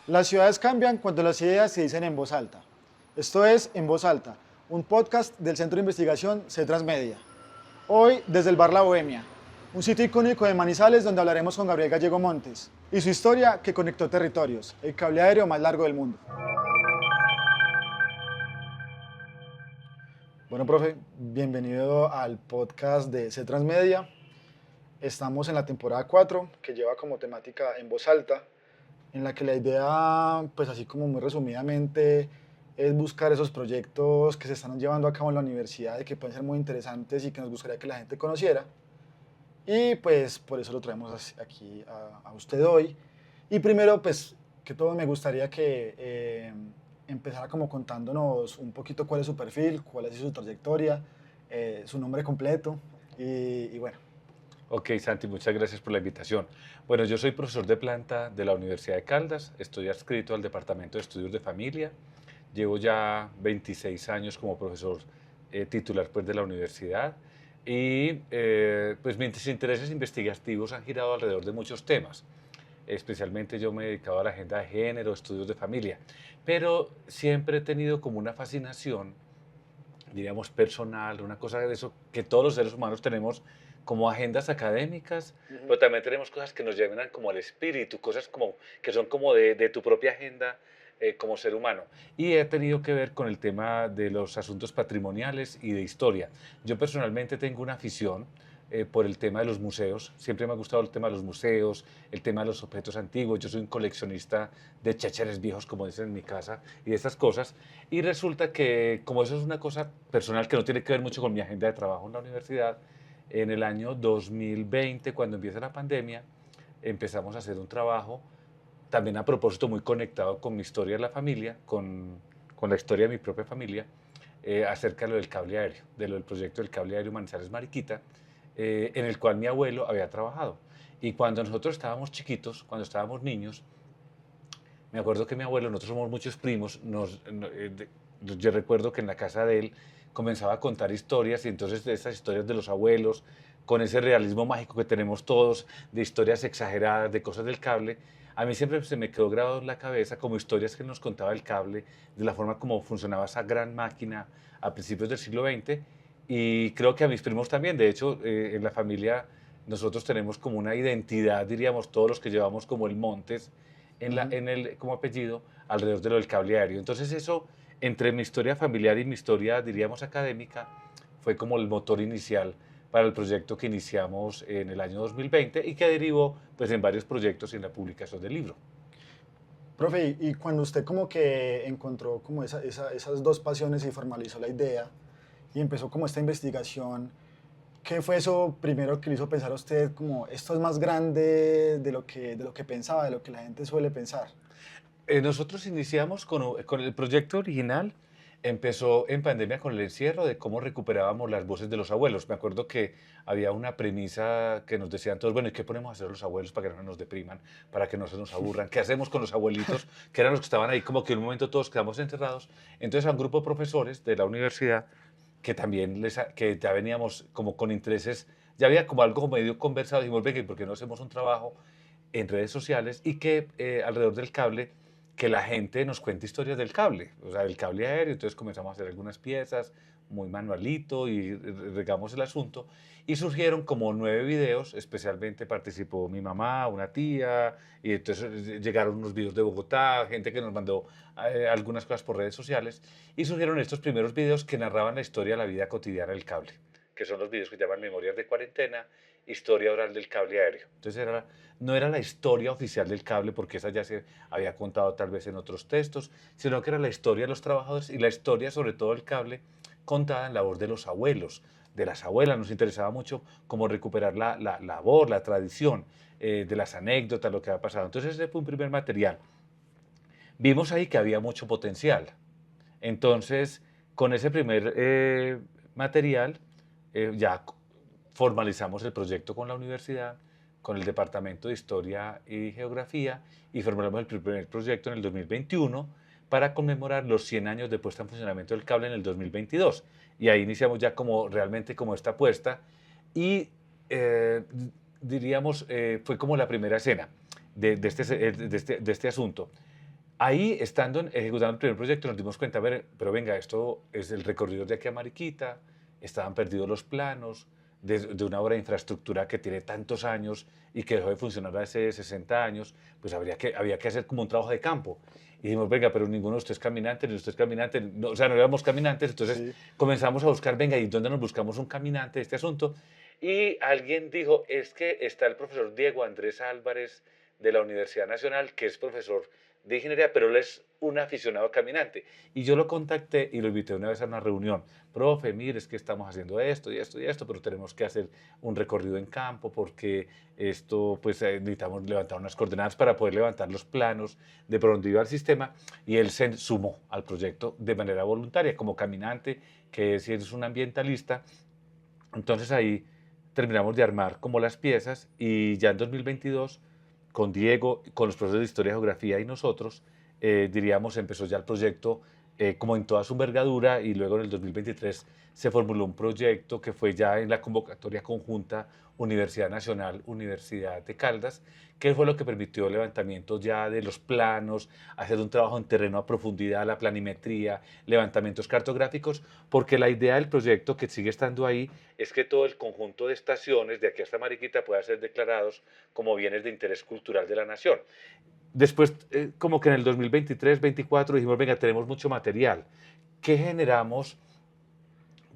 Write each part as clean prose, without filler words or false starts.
Las ciudades cambian cuando las ideas se dicen en voz alta. Esto es En Voz Alta, un podcast del Centro de Investigación C-Transmedia. Hoy desde el Bar La Bohemia, un sitio icónico de Manizales donde hablaremos con Gabriel Gallego Montes y su historia que conectó territorios, el cable aéreo más largo del mundo. Bueno, profe, bienvenido al podcast de C-Transmedia. Estamos en la temporada 4, que lleva como temática En Voz Alta, en la que la idea, pues así como muy resumidamente, es buscar esos proyectos que se están llevando a cabo en la universidad y que pueden ser muy interesantes y que nos gustaría que la gente conociera. Y pues por eso lo traemos aquí a usted hoy. Y primero, pues que todo me gustaría que empezara como contándonos un poquito cuál es su perfil, cuál es su trayectoria, su nombre completo y bueno. Ok, Santi, muchas gracias por la invitación. Bueno, yo soy profesor de planta de la Universidad de Caldas, estoy adscrito al Departamento de Estudios de Familia, llevo ya 26 años como profesor titular pues, de la universidad y pues mis intereses investigativos han girado alrededor de muchos temas. Especialmente yo me he dedicado a la agenda de género, estudios de familia, pero siempre he tenido como una fascinación, diríamos, personal, una cosa de eso que todos los seres humanos tenemos como agendas académicas, pero también tenemos cosas que nos llevan como al espíritu, cosas como, que son como de tu propia agenda como ser humano. Y he tenido que ver con el tema de los asuntos patrimoniales y de historia. Yo personalmente tengo una afición por el tema de los museos. Siempre me ha gustado el tema de los museos, el tema de los objetos antiguos. Yo soy un coleccionista de chécheres viejos, como dicen en mi casa, y de estas cosas. Y resulta que, como eso es una cosa personal que no tiene que ver mucho con mi agenda de trabajo en la universidad, en el año 2020, cuando empieza la pandemia, empezamos a hacer un trabajo, también a propósito muy conectado con mi historia de la familia, con la historia de mi propia familia, acerca de lo del cable aéreo, de lo del proyecto del cable aéreo Manizales-Mariquita, en el cual mi abuelo había trabajado. Y cuando nosotros estábamos chiquitos, cuando estábamos niños, me acuerdo que mi abuelo, nosotros somos muchos primos, yo recuerdo que en la casa de él comenzaba a contar historias y entonces de esas historias de los abuelos, con ese realismo mágico que tenemos todos, de historias exageradas, de cosas del cable, a mí siempre se me quedó grabado en la cabeza como historias que nos contaba el cable, de la forma como funcionaba esa gran máquina a principios del siglo XX y creo que a mis primos también, de hecho en la familia nosotros tenemos como una identidad, diríamos todos los que llevamos como el Montes, como apellido alrededor de lo del cable aéreo. Entonces eso, entre mi historia familiar y mi historia, diríamos, académica, fue como el motor inicial para el proyecto que iniciamos en el año 2020 y que derivó pues, en varios proyectos y en la publicación del libro. Profe, y cuando usted como que encontró como esas dos pasiones y formalizó la idea y empezó como esta investigación, ¿qué fue eso primero que le hizo pensar a usted como esto es más grande de lo que pensaba, de lo que la gente suele pensar? Nosotros iniciamos con el proyecto original, empezó en pandemia con el encierro de cómo recuperábamos las voces de los abuelos. Me acuerdo que había una premisa que nos decían todos, bueno, ¿y qué ponemos a hacer los abuelos para que no nos depriman, para que no se nos aburran? ¿Qué hacemos con los abuelitos, que eran los que estaban ahí, como que en un momento todos quedamos encerrados? Entonces a un grupo de profesores de la universidad que también que ya veníamos como con intereses, ya había como algo medio conversado, dijimos, venga, ¿por qué no hacemos un trabajo en redes sociales y que alrededor del cable, que la gente nos cuente historias del cable, o sea, del cable aéreo? Entonces comenzamos a hacer algunas piezas, muy manualito, y regamos el asunto. Y surgieron como 9 videos, especialmente participó mi mamá, una tía, y entonces llegaron unos videos de Bogotá, gente que nos mandó algunas cosas por redes sociales, y surgieron estos primeros videos que narraban la historia de la vida cotidiana del cable, que son los videos que llaman Memorias de Cuarentena, Historia Oral del Cable Aéreo. Entonces no era la historia oficial del cable, porque esa ya se había contado tal vez en otros textos, sino que era la historia de los trabajadores y la historia sobre todo del cable contada en la voz de los abuelos, de las abuelas. Nos interesaba mucho cómo recuperar la voz, la tradición, de las anécdotas, lo que había pasado. Entonces ese fue un primer material. Vimos ahí que había mucho potencial. Entonces, con ese primer material, ya formalizamos el proyecto con la universidad, con el Departamento de Historia y Geografía, y formulamos el primer proyecto en el 2021 para conmemorar los 100 años de puesta en funcionamiento del cable en el 2022. Y ahí iniciamos ya como realmente como esta apuesta y eh, diríamos, fue como la primera escena de este asunto. Ahí, ejecutando el primer proyecto, nos dimos cuenta, a ver, pero venga, esto es el recorrido de aquí a Mariquita, estaban perdidos los planos de una obra de infraestructura que tiene tantos años y que dejó de funcionar hace 60 años, pues había que hacer como un trabajo de campo. Y dijimos, venga, pero ninguno de ustedes es caminante, ni usted es caminante, no, o sea, no éramos caminantes, entonces Sí. comenzamos a buscar, venga, ¿y dónde nos buscamos un caminante de este asunto? Y alguien dijo, es que está el profesor Diego Andrés Álvarez de la Universidad Nacional, que es profesor de ingeniería, pero él es un aficionado caminante. Y yo lo contacté y lo invité una vez a una reunión. Profe, mire, es que estamos haciendo esto y esto y esto, pero tenemos que hacer un recorrido en campo porque esto, pues necesitamos levantar unas coordenadas para poder levantar los planos de por dónde iba el sistema. Y él se sumó al proyecto de manera voluntaria, como caminante, que es un ambientalista. Entonces ahí terminamos de armar como las piezas y ya en 2022 con Diego, con los profesores de Historia y Geografía y nosotros, diríamos, empezó ya el proyecto como en toda su envergadura y luego en el 2023 se formuló un proyecto que fue ya en la convocatoria conjunta Universidad Nacional, Universidad de Caldas, que fue lo que permitió el levantamiento ya de los planos, hacer un trabajo en terreno a profundidad, la planimetría, levantamientos cartográficos, porque la idea del proyecto que sigue estando ahí es que todo el conjunto de estaciones de aquí hasta Mariquita pueda ser declarados como bienes de interés cultural de la nación. Después, como que en el 2023-24 dijimos, venga, tenemos mucho material. ¿Qué generamos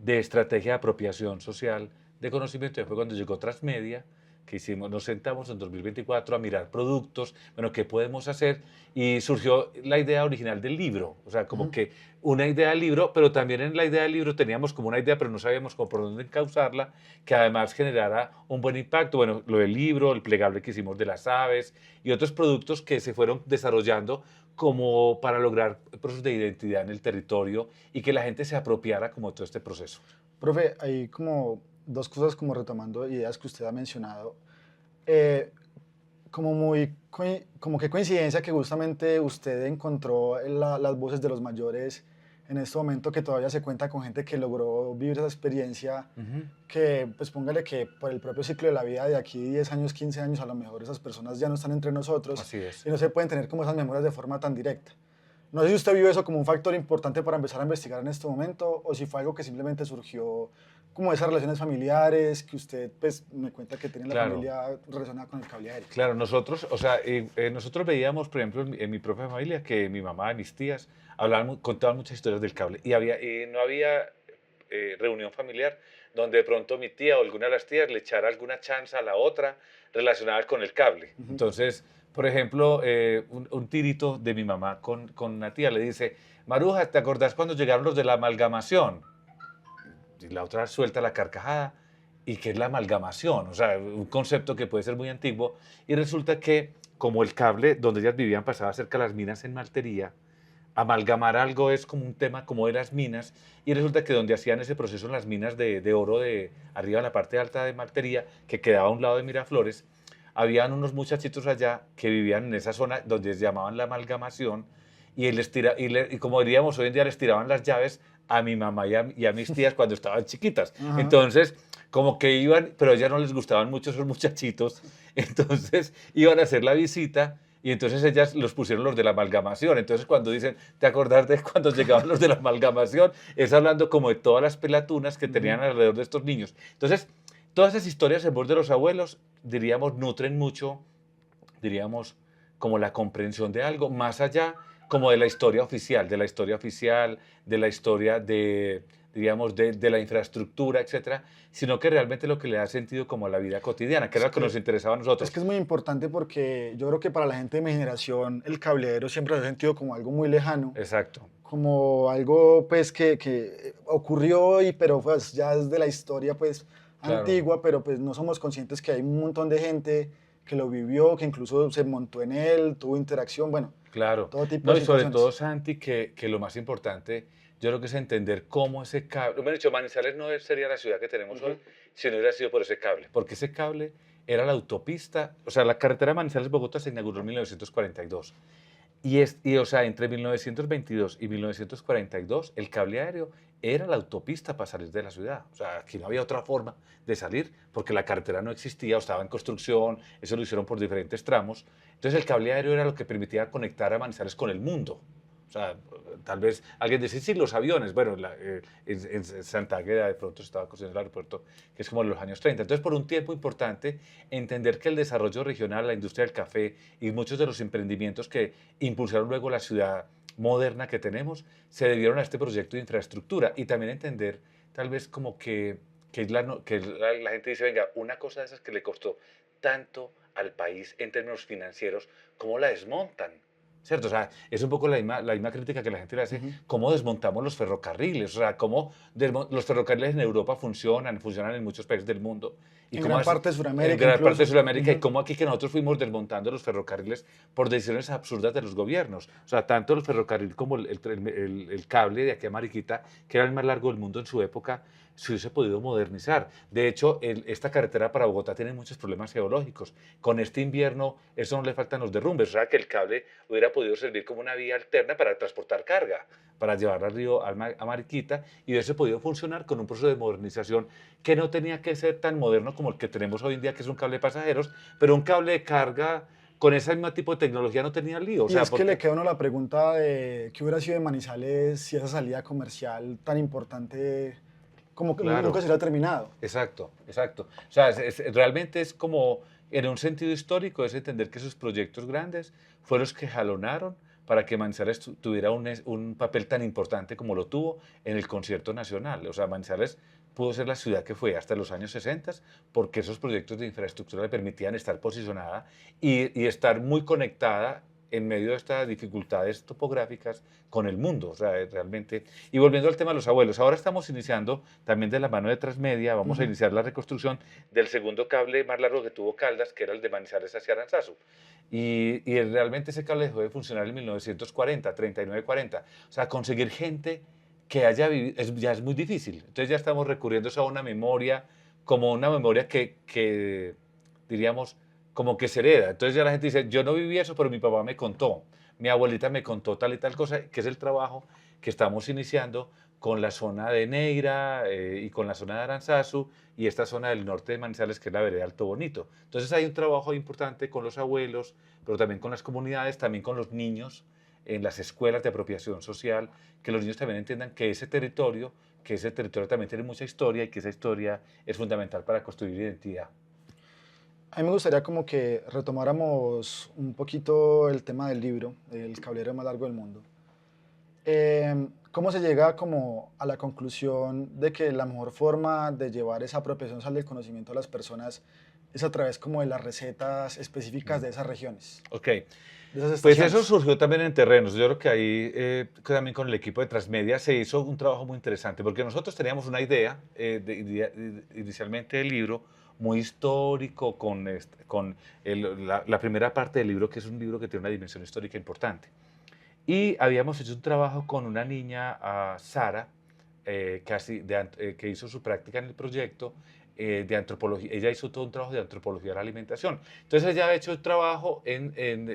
de estrategia de apropiación social de conocimiento? Y fue cuando llegó Transmedia, que hicimos, nos sentamos en 2024 a mirar productos, bueno, qué podemos hacer, y surgió la idea original del libro, o sea, como Ujú. que una idea del libro, pero también en la idea del libro teníamos como una idea, pero no sabíamos cómo por dónde encauzarla, que además generara un buen impacto, bueno, lo del libro, el plegable que hicimos de las aves y otros productos que se fueron desarrollando como para lograr procesos de identidad en el territorio y que la gente se apropiara como de todo este proceso. Profe, hay como dos cosas como retomando ideas que usted ha mencionado. Eh, como como que coincidencia que justamente usted encontró las voces de los mayores en este momento que todavía se cuenta con gente que logró vivir esa experiencia, Ujú. que pues póngale que por el propio ciclo de la vida de aquí 10 años, 15 años, a lo mejor esas personas ya no están entre nosotros Así es. y no se pueden tener como esas memorias de forma tan directa. No sé si usted vio eso como un factor importante para empezar a investigar en este momento o si fue algo que simplemente surgió como esas relaciones familiares que usted pues me cuenta que tiene la Claro, familia relacionada con el cable aéreo. claro, nosotros, o sea, nosotros veíamos, por ejemplo, en mi propia familia, que mi mamá, mis tías, contaban muchas historias del cable y no había reunión familiar donde de pronto mi tía o alguna de las tías le echara alguna chanza a la otra relacionada con el cable. Ujú. Entonces, por ejemplo, un tirito de mi mamá con una tía le dice, Maruja, ¿te acordás cuando llegaron los de la amalgamación? Y la otra suelta la carcajada. ¿Y qué es la amalgamación? O sea, un concepto que puede ser muy antiguo. Y resulta que, como el cable donde ellas vivían pasaba cerca de las minas en Maltería, amalgamar algo es como un tema como de las minas. Y resulta que donde hacían ese proceso en las minas de oro de arriba en la parte alta de Maltería, que quedaba a un lado de Miraflores, habían unos muchachitos allá que vivían en esa zona donde les llamaban la amalgamación y, y como diríamos hoy en día les tiraban las llaves a mi mamá y a mis tías cuando estaban chiquitas. Ajá. Entonces, como que iban, pero a ellas no les gustaban mucho esos muchachitos, entonces iban a hacer la visita y entonces ellas los pusieron los de la amalgamación. Entonces cuando dicen, ¿te acordás de cuando llegaban los de la amalgamación? Es hablando como de todas las pelatunas que Ujú. tenían alrededor de estos niños. Entonces, todas esas historias en voz de los abuelos, diríamos, nutren mucho, diríamos, como la comprensión de algo, más allá como de la historia oficial, de la historia oficial, de la historia de, diríamos, de la infraestructura, etcétera, sino que realmente lo que le da sentido como a la vida cotidiana, que Es era lo que nos que, interesaba a es nosotros. que es muy importante porque yo creo que para la gente de mi generación el cableadero siempre se ha sentido como algo muy lejano, Exacto, como algo pues que ocurrió y pero pues ya es de la historia pues claro, antigua, pero pues no somos conscientes que hay un montón de gente que lo vivió, que incluso se montó en él, tuvo interacción, bueno, claro. todo tipo No, de y sobre situaciones. todo, Santi, que lo más importante, yo creo que es entender cómo ese cable, me han dicho, Manizales no sería la ciudad que tenemos hoy Ujú. si no hubiera sido por ese cable, porque ese cable era la autopista, o sea, la carretera Manizales-Bogotá se inauguró en 1942. O sea, entre 1922 y 1942, el cable aéreo era la autopista para salir de la ciudad. O sea, aquí no había otra forma de salir porque la carretera no existía o estaba en construcción, eso lo hicieron por diferentes tramos. Entonces el cable aéreo era lo que permitía conectar a Manizales con el mundo. O sea, tal vez alguien dice, sí, los aviones. Bueno, en Santa Águeda de pronto se estaba construyendo el aeropuerto, que es como en los años 30. Entonces, por un tiempo importante, entender que el desarrollo regional, la industria del café y muchos de los emprendimientos que impulsaron luego la ciudad moderna que tenemos, se debieron a este proyecto de infraestructura. Y también entender, tal vez, como que la gente dice, venga, una cosa de esas que le costó tanto al país en términos financieros, ¿cómo la desmontan? ¿Cierto? O sea, es un poco la misma crítica que la gente le hace, Ujú. cómo desmontamos los ferrocarriles, o sea, cómo los ferrocarriles en Europa funcionan en muchos países del mundo, y En cómo gran parte de en Sudamérica gran parte de incluso. Sudamérica, y Ujú. cómo aquí que nosotros fuimos desmontando los ferrocarriles por decisiones absurdas de los gobiernos. O sea, tanto el ferrocarril como el cable de aquí a Mariquita, que era el más largo del mundo en su época, se hubiese podido modernizar. De hecho, esta carretera para Bogotá tiene muchos problemas geológicos. Con este invierno, eso no le faltan los derrumbes. O sea, que el cable hubiera podido servir como una vía alterna para transportar carga, para llevarla al río a Mariquita, y hubiese podido funcionar con un proceso de modernización que no tenía que ser tan moderno como el que tenemos hoy en día, que es un cable de pasajeros, pero un cable de carga con ese mismo tipo de tecnología no tenía lío. O Y sea, es que le porque, queda a uno la pregunta de qué hubiera sido de Manizales si esa salida comercial tan importante como que nunca claro, se hubiera terminado. exacto, exacto. O sea, realmente es como, en un sentido histórico, es entender que esos proyectos grandes fueron los que jalonaron para que Manizales tuviera un papel tan importante como lo tuvo en el concierto nacional. O sea, Manizales pudo ser la ciudad que fue hasta los años 60 porque esos proyectos de infraestructura le permitían estar posicionada y estar muy conectada en medio de estas dificultades topográficas con el mundo. O sea, realmente. Y volviendo al tema de los abuelos, ahora estamos iniciando también de la mano de Transmedia, vamos a Ujú. iniciar la reconstrucción del segundo cable más largo que tuvo Caldas, que era el de Manizales hacia Aranzazu. Y realmente ese cable dejó de funcionar en 1940, 39, 40. O sea, conseguir gente que haya vivido ya es muy difícil. Entonces ya estamos recurriendo a una memoria, como una memoria que diríamos, como que se hereda. Entonces ya la gente dice, yo no viví eso, pero mi papá me contó, mi abuelita me contó tal y tal cosa, que es el trabajo que estamos iniciando con la zona de Neira y con la zona de Aranzazu y esta zona del norte de Manizales, que es la vereda Alto Bonito. Entonces hay un trabajo importante con los abuelos, pero también con las comunidades, también con los niños en las escuelas de apropiación social, que los niños también entiendan que ese territorio también tiene mucha historia y que esa historia es fundamental para construir identidad. A mí me gustaría como que retomáramos un poquito el tema del libro, El cablero más largo del mundo. ¿Cómo se llega como a la conclusión de que la mejor forma de llevar esa apropiación social del conocimiento a las personas es a través como de las recetas específicas de esas regiones, Ok, de esas pues eso estaciones? surgió también en terrenos. Yo creo que ahí también con el equipo de Transmedia se hizo un trabajo muy interesante, porque nosotros teníamos una idea inicialmente del libro muy histórico, con la primera parte del libro, que es un libro que tiene una dimensión histórica importante. Y habíamos hecho un trabajo con una niña, Sara, que hizo su práctica en el proyecto de antropología. Ella hizo todo un trabajo de antropología de la alimentación. Entonces ella ha hecho un trabajo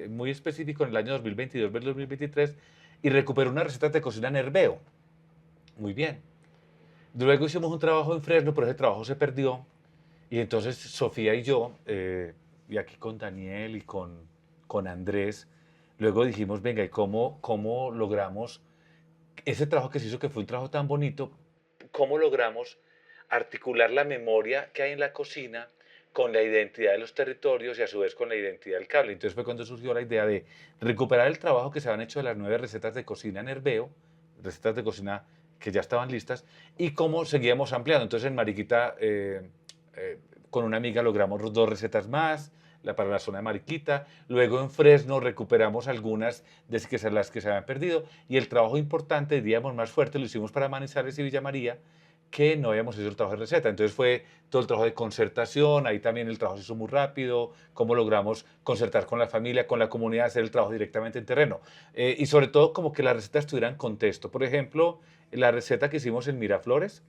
muy específico en el año 2022-2023 y recuperó unas recetas de cocina en Herbeo. Muy bien. Luego hicimos un trabajo en Fresno, pero ese trabajo se perdió. Y entonces Sofía y yo, y aquí con Daniel y con Andrés, luego dijimos, venga, ¿y cómo logramos ese trabajo que se hizo, que fue un trabajo tan bonito, cómo logramos articular la memoria que hay en la cocina con la identidad de los territorios y a su vez con la identidad del cable? Entonces fue cuando surgió la idea de recuperar el trabajo que se habían hecho de las 9 recetas de cocina en Herbeo, recetas de cocina que ya estaban listas, y cómo seguíamos ampliando. Entonces en Mariquita, con una amiga logramos 2 recetas más, para la zona de Mariquita. Luego en Fresno recuperamos algunas de las que se habían perdido. Y el trabajo importante, diríamos más fuerte, lo hicimos para Manizales y Villa María, que no habíamos hecho el trabajo de receta. Entonces fue todo el trabajo de concertación, ahí también el trabajo se hizo muy rápido, cómo logramos concertar con la familia, con la comunidad, hacer el trabajo directamente en terreno. Y sobre todo como que la receta estuviera en contexto. Por ejemplo, la receta que hicimos en Miraflores,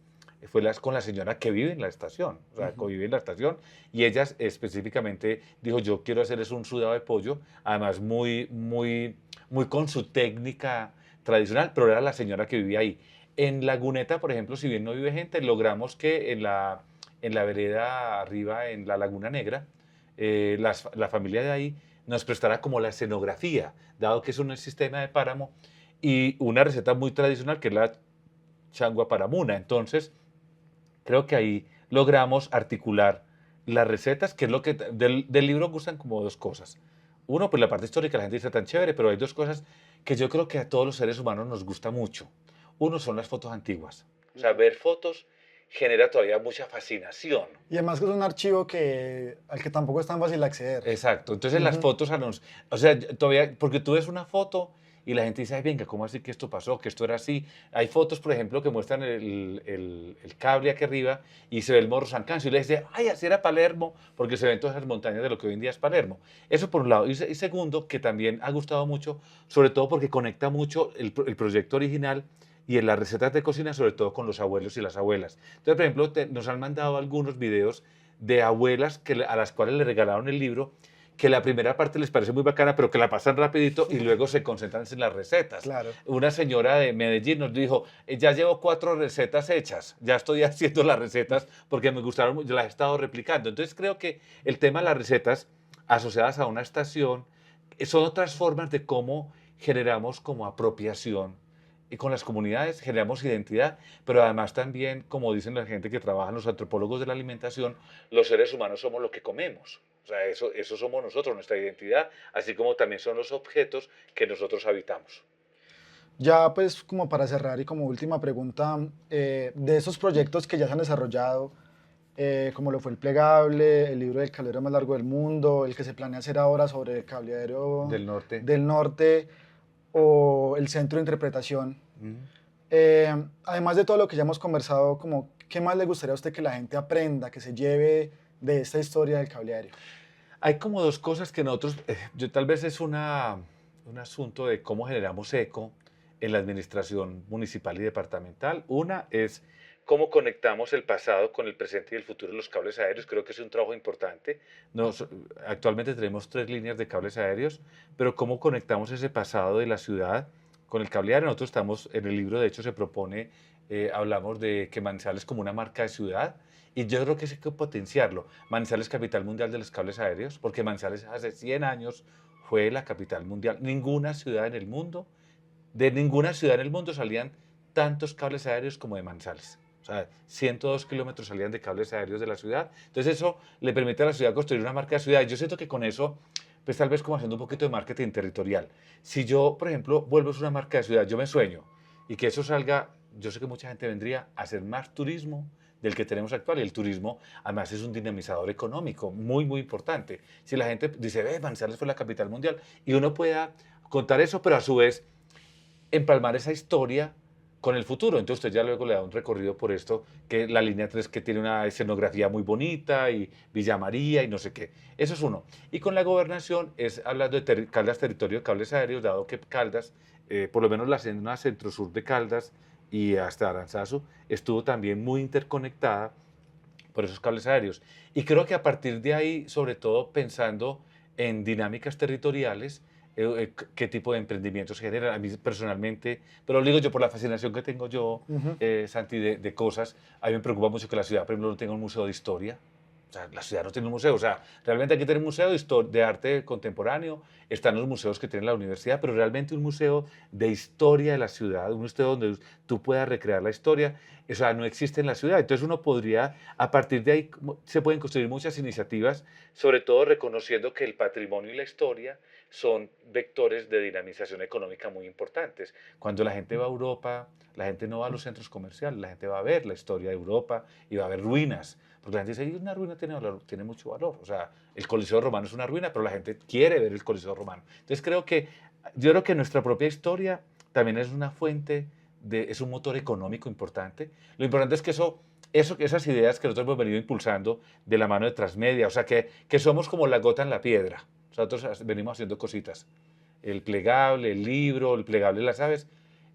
con la señora que vive en la estación, o sea, que vive en la estación, y ella específicamente dijo, yo quiero hacer es un sudado de pollo, además muy con su técnica tradicional, pero era la señora que vivía ahí. En Laguneta, por ejemplo, si bien no vive gente, logramos que en la vereda arriba, en la Laguna Negra, la familia de ahí nos prestara como la escenografía, dado que es un sistema de páramo, y una receta muy tradicional que es la changua paramuna. Entonces, creo que ahí logramos articular las recetas, que es lo que del libro gustan como dos cosas. Uno, pues la parte histórica, la gente dice tan chévere, pero hay dos cosas que yo creo que a todos los seres humanos nos gusta mucho. Uno son las fotos antiguas. O sea, ver fotos genera todavía mucha fascinación. Y además que es un archivo al que tampoco es tan fácil acceder. Exacto. Entonces las Ujú. fotos o sea, todavía, porque tú ves una foto y la gente dice, ay, venga, ¿cómo así que esto pasó? Que esto era así. Hay fotos, por ejemplo, que muestran el cable aquí arriba y se ve el Morro San Cancio y le dice, ay, así era Palermo, porque se ven todas esas montañas de lo que hoy en día es Palermo. Eso por un lado. Y segundo, que también ha gustado mucho, sobre todo porque conecta mucho el proyecto original y en las recetas de cocina, sobre todo con los abuelos y las abuelas. Entonces, por ejemplo, nos han mandado algunos videos de abuelas a las cuales le regalaron el libro, que la primera parte les parece muy bacana, pero que la pasan rapidito y luego se concentran en las recetas. Claro. Una señora de Medellín nos dijo, ya llevo 4 recetas hechas, ya estoy haciendo las recetas porque me gustaron mucho, las he estado replicando. Entonces creo que el tema de las recetas asociadas a una estación son otras formas de cómo generamos como apropiación y con las comunidades generamos identidad, pero además también, como dicen la gente que trabaja, los antropólogos de la alimentación, los seres humanos somos lo que comemos. O sea, eso somos nosotros, nuestra identidad, así como también son los objetos que nosotros habitamos. Ya pues como para cerrar y como última pregunta, de esos proyectos que ya se han desarrollado, como lo fue el plegable, el libro del cableadero más largo del mundo, el que se planea hacer ahora sobre el cableadero Del norte. del norte o el centro de interpretación, Mm. además de todo lo que ya hemos conversado, como, ¿qué más le gustaría a usted que la gente aprenda, que se lleve de esta historia del cableadero? Hay como dos cosas que nosotros, tal vez es un asunto de cómo generamos eco en la administración municipal y departamental. Una es cómo conectamos el pasado con el presente y el futuro de los cables aéreos. Creo que es un trabajo importante. Actualmente tenemos 3 líneas de cables aéreos, pero cómo conectamos ese pasado de la ciudad con el cable aéreo. Nosotros estamos, en el libro de hecho se propone, hablamos de que Manizales como una marca de ciudad, y yo creo que eso hay que potenciarlo. Manizales capital mundial de los cables aéreos, porque Manizales hace 100 años fue la capital mundial. De ninguna ciudad en el mundo salían tantos cables aéreos como de Manizales. O sea, 102 kilómetros salían de cables aéreos de la ciudad. Entonces eso le permite a la ciudad construir una marca de ciudad. Y yo siento que con eso, pues tal vez como haciendo un poquito de marketing territorial. Si yo, por ejemplo, vuelvo a una marca de ciudad, yo me sueño, y que eso salga, yo sé que mucha gente vendría a hacer más turismo del que tenemos actual. Y el turismo, además, es un dinamizador económico muy importante. Si la gente dice, ve, Manizales fue la capital mundial, y uno pueda contar eso, pero a su vez empalmar esa historia con el futuro. Entonces usted ya luego le da un recorrido por esto, que la línea 3 que tiene una escenografía muy bonita y Villa María y no sé qué. Eso es uno. Y con la gobernación es hablando de Caldas Territorio de Cables Aéreos, dado que Caldas, por lo menos la zona centro-sur de Caldas y hasta Aranzazu, estuvo también muy interconectada por esos cables aéreos. Y creo que a partir de ahí, sobre todo pensando en dinámicas territoriales, qué tipo de emprendimientos se generan. A mí personalmente, pero lo digo yo por la fascinación que tengo yo, Ujú. Santi, de cosas, a mí me preocupa mucho que la ciudad, por ejemplo, no tenga un museo de historia. O sea, la ciudad no tiene un museo. O sea, realmente hay que tener un museo de arte contemporáneo. Están los museos que tiene la universidad, pero realmente un museo de historia de la ciudad, un museo donde tú puedas recrear la historia, o sea, no existe en la ciudad. Entonces uno podría, a partir de ahí, se pueden construir muchas iniciativas, sobre todo reconociendo que el patrimonio y la historia son vectores de dinamización económica muy importantes. Cuando la gente va a Europa, la gente no va a los centros comerciales, la gente va a ver la historia de Europa y va a ver ruinas. Porque la gente dice, una ruina tiene valor, tiene mucho valor. O sea, el Coliseo Romano es una ruina, pero la gente quiere ver el Coliseo Romano. Entonces yo creo que nuestra propia historia también es una fuente, es un motor económico importante. Lo importante es que esas ideas que nosotros hemos venido impulsando de la mano de Transmedia, o sea, que somos como la gota en la piedra. Nosotros venimos haciendo cositas. El plegable, el libro, el plegable de las aves,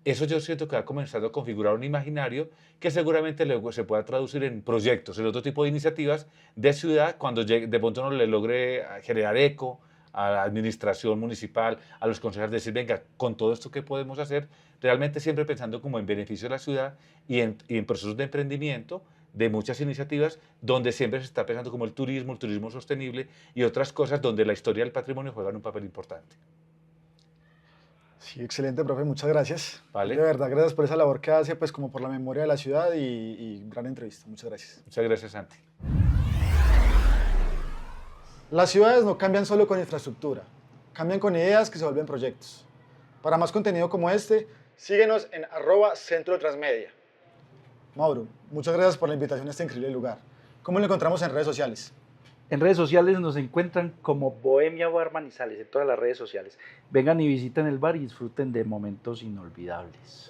Eso yo siento que va comenzando a configurar un imaginario que seguramente luego se pueda traducir en proyectos, en otro tipo de iniciativas de ciudad, cuando de pronto uno le logre generar eco a la administración municipal, a los concejales, decir, venga, con todo esto que podemos hacer, realmente siempre pensando como en beneficio de la ciudad y en procesos de emprendimiento de muchas iniciativas donde siempre se está pensando como el turismo sostenible y otras cosas donde la historia del patrimonio juega un papel importante. Sí, excelente, profe, muchas gracias. De ¿Vale? verdad, gracias por esa labor que hace, pues como por la memoria de la ciudad y gran entrevista. Muchas gracias. Muchas gracias, Santi. Las ciudades no cambian solo con infraestructura, cambian con ideas que se vuelven proyectos. Para más contenido como este, síguenos en @centrotransmedia. Mauro, muchas gracias por la invitación a este increíble lugar. ¿Cómo lo encontramos en redes sociales? En redes sociales nos encuentran como Bohemia Bar Manizales, en todas las redes sociales. Vengan y visiten el bar y disfruten de momentos inolvidables.